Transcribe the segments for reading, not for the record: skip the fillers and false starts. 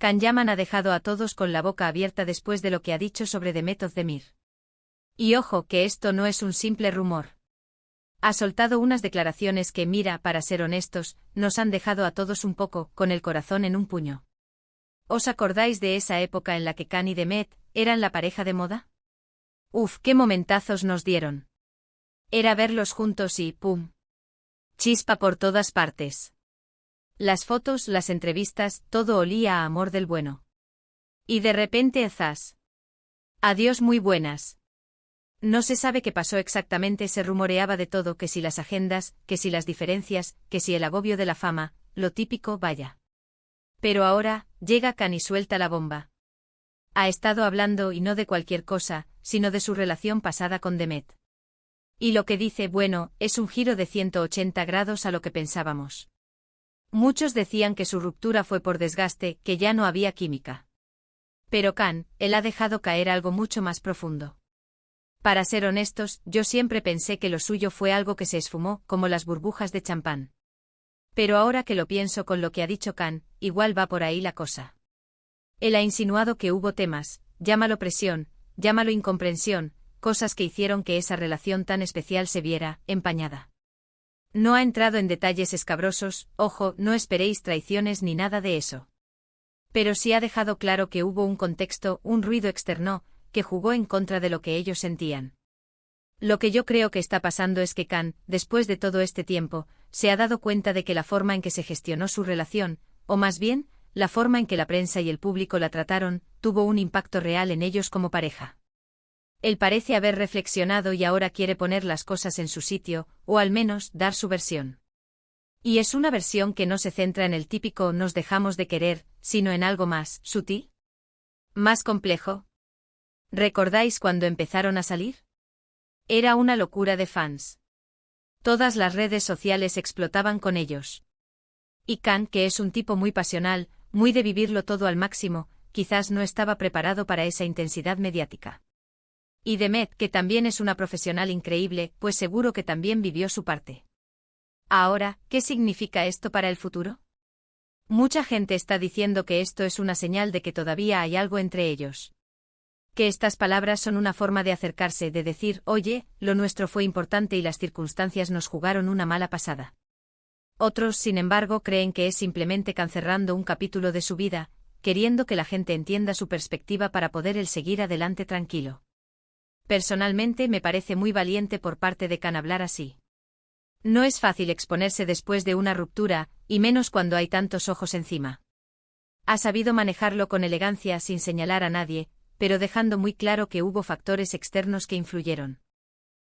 Can Yaman ha dejado a todos con la boca abierta después de lo que ha dicho sobre Demet Özdemir. Y ojo que esto no es un simple rumor. Ha soltado unas declaraciones que, mira, para ser honestos, nos han dejado a todos un poco, con el corazón en un puño. ¿Os acordáis de esa época en la que Can y Demet eran la pareja de moda? Uf, qué momentazos nos dieron. Era verlos juntos y ¡pum! Chispa por todas partes. Las fotos, las entrevistas, todo olía a amor del bueno. Y de repente zas. Adiós muy buenas. No se sabe qué pasó exactamente, se rumoreaba de todo, que si las agendas, que si las diferencias, que si el agobio de la fama, lo típico, vaya. Pero ahora, llega Can y suelta la bomba. Ha estado hablando y no de cualquier cosa, sino de su relación pasada con Demet. Y lo que dice, bueno, es un giro de 180 grados a lo que pensábamos. Muchos decían que su ruptura fue por desgaste, que ya no había química. Pero Can, él ha dejado caer algo mucho más profundo. Para ser honestos, yo siempre pensé que lo suyo fue algo que se esfumó, como las burbujas de champán. Pero ahora que lo pienso con lo que ha dicho Can, igual va por ahí la cosa. Él ha insinuado que hubo temas, llámalo presión, llámalo incomprensión, cosas que hicieron que esa relación tan especial se viera empañada. No ha entrado en detalles escabrosos, ojo, no esperéis traiciones ni nada de eso. Pero sí ha dejado claro que hubo un contexto, un ruido externo, que jugó en contra de lo que ellos sentían. Lo que yo creo que está pasando es que Can, después de todo este tiempo, se ha dado cuenta de que la forma en que se gestionó su relación, o más bien, la forma en que la prensa y el público la trataron, tuvo un impacto real en ellos como pareja. Él parece haber reflexionado y ahora quiere poner las cosas en su sitio, o al menos dar su versión. Y es una versión que no se centra en el típico nos dejamos de querer, sino en algo más sutil, más complejo. ¿Recordáis cuando empezaron a salir? Era una locura de fans. Todas las redes sociales explotaban con ellos. Y Can, que es un tipo muy pasional, muy de vivirlo todo al máximo, quizás no estaba preparado para esa intensidad mediática. Y Demet, que también es una profesional increíble, pues seguro que también vivió su parte. Ahora, ¿qué significa esto para el futuro? Mucha gente está diciendo que esto es una señal de que todavía hay algo entre ellos. Que estas palabras son una forma de acercarse, de decir, oye, lo nuestro fue importante y las circunstancias nos jugaron una mala pasada. Otros, sin embargo, creen que es simplemente Can cerrando un capítulo de su vida, queriendo que la gente entienda su perspectiva para poder él seguir adelante tranquilo. Personalmente me parece muy valiente por parte de Can hablar así. No es fácil exponerse después de una ruptura, y menos cuando hay tantos ojos encima. Ha sabido manejarlo con elegancia sin señalar a nadie, pero dejando muy claro que hubo factores externos que influyeron.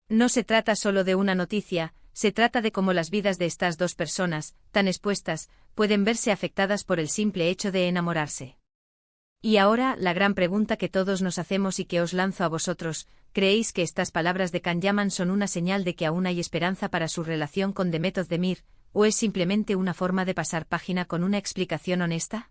No se trata solo de una noticia, se trata de cómo las vidas de estas dos personas, tan expuestas, pueden verse afectadas por el simple hecho de enamorarse. Y ahora, la gran pregunta que todos nos hacemos y que os lanzo a vosotros, ¿creéis que estas palabras de Can Yaman son una señal de que aún hay esperanza para su relación con Demet Özdemir, o es simplemente una forma de pasar página con una explicación honesta?